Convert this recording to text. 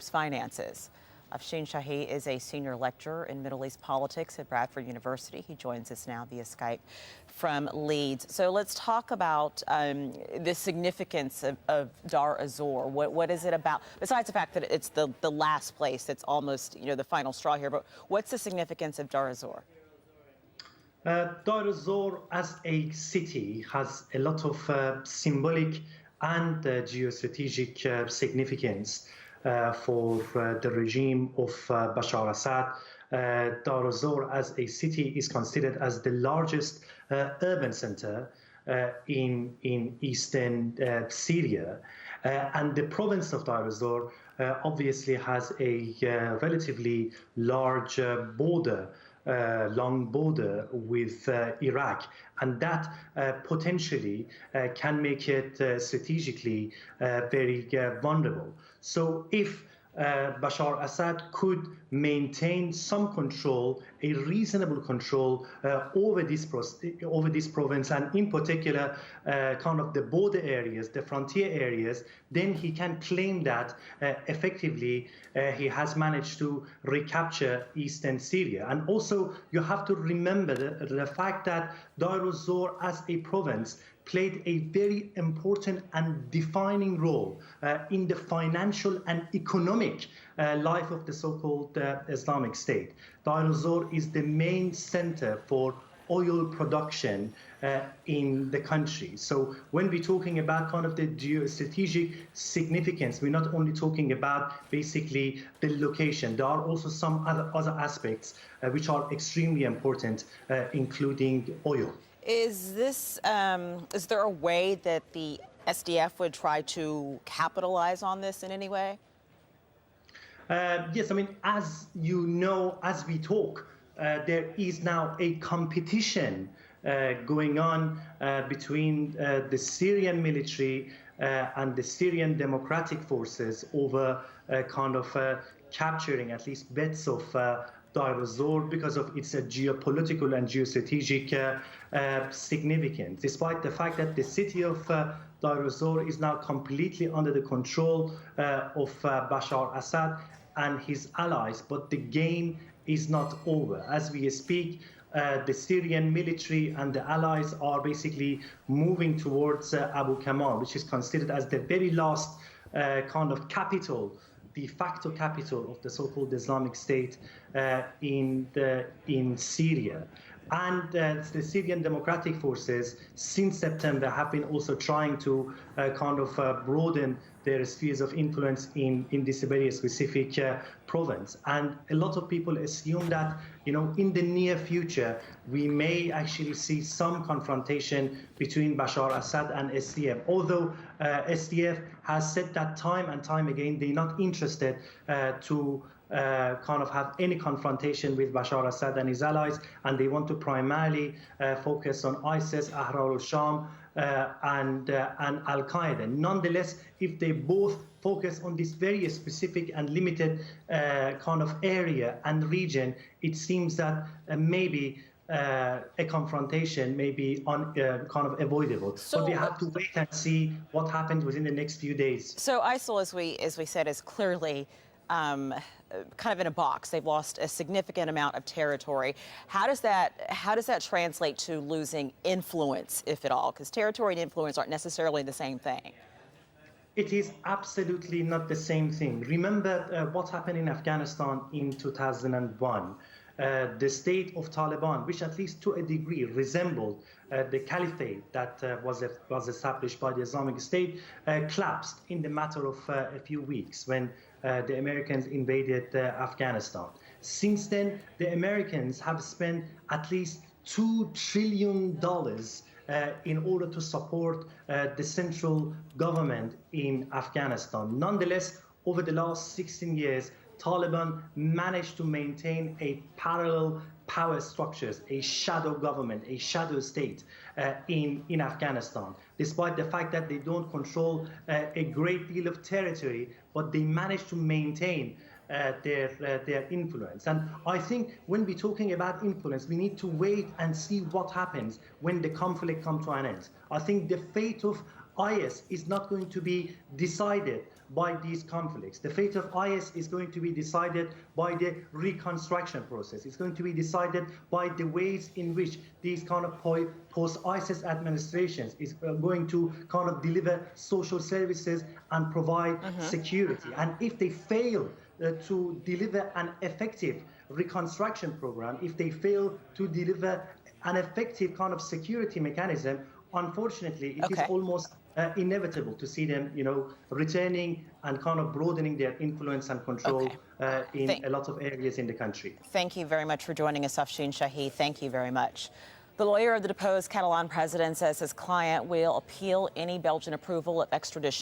finances. Afshin Shahi is a senior lecturer in Middle East politics at Bradford University. He joins us now via Skype from Leeds. So let's talk about the significance of Deir Az Zor. What is it about, besides the fact that it's the last place, it's almost, the final straw here, but what's the significance of Deir Az Zor? Deir Az Zor as a city has a lot of symbolic and geostrategic significance for the regime of Bashar Assad. Deir Az Zor as a city is considered as the largest urban center in eastern Syria. And the province of Deir Az Zor obviously has a relatively large long border with Iraq, and that potentially can make it strategically very vulnerable. So if Bashar Assad could maintain some control, a reasonable control over this province, and in particular kind of the border areas, the frontier areas, then he can claim that effectively he has managed to recapture eastern Syria. And also you have to remember the fact that Deir Az Zor as a province played a very important and defining role in the financial and economic life of the so-called Islamic State. Deir Az Zor is the main center for oil production in the country. So when we're talking about kind of the geostrategic significance, we're not only talking about basically the location. There are also some other aspects which are extremely important, including oil. Is there a way that the SDF would try to capitalize on this in any way? Yes, I mean, as you know, as we talk, there is now a competition going on between the Syrian military and the Syrian democratic forces over kind of capturing at least bits of Deir Az Zor because of its geopolitical and geostrategic significance, despite the fact that the city of Deir Az Zor is now completely under the control of Bashar Assad and his allies. But the game is not over. As we speak, the Syrian military and the allies are basically moving towards Abu Kamal, which is considered as the very last kind of capital, de facto capital of the so-called Islamic State in Syria. And the Syrian democratic forces since September have been also trying to kind of broaden their spheres of influence in this very specific province. And a lot of people assume that, in the near future, we may actually see some confrontation between Bashar Assad and SDF. Although SDF has said that time and time again, they're not interested to kind of have any confrontation with Bashar Assad and his allies, and they want to primarily focus on ISIS, Ahrar al-Sham, and Al-Qaeda. Nonetheless, if they both focus on this very specific and limited kind of area and region, it seems that maybe a confrontation may be kind of avoidable. But we have to wait and see what happens within the next few days. So ISIL, as we said, is clearly kind of in a box. They've lost a significant amount of territory. How does that translate to losing influence, if at all? Because territory and influence aren't necessarily the same thing. It is absolutely not the same thing. Remember what happened in Afghanistan in 2001. The state of Taliban, which at least to a degree resembled the caliphate that was established by the Islamic State, collapsed in the matter of a few weeks when the Americans invaded Afghanistan. Since then, the Americans have spent at least $2 trillion in order to support the central government in Afghanistan. Nonetheless, over the last 16 years, Taliban managed to maintain a parallel power structures, a shadow government, a shadow state in Afghanistan, despite the fact that they don't control a great deal of territory, but they managed to maintain their influence. And I think when we're talking about influence, we need to wait and see what happens when the conflict comes to an end. I think the fate of IS is not going to be decided by these conflicts. The fate of IS is going to be decided by the reconstruction process. It's going to be decided by the ways in which these kind of post-ISIS administrations is going to kind of deliver social services and provide security. And if they fail to deliver an effective reconstruction program, if they fail to deliver an effective kind of security mechanism, unfortunately, it is almost inevitable to see them, returning and kind of broadening their influence and control in a lot of areas in the country. Thank you very much for joining us, Afshin Shahi. Thank you very much. The lawyer of the deposed Catalan president says his client will appeal any Belgian approval of extradition.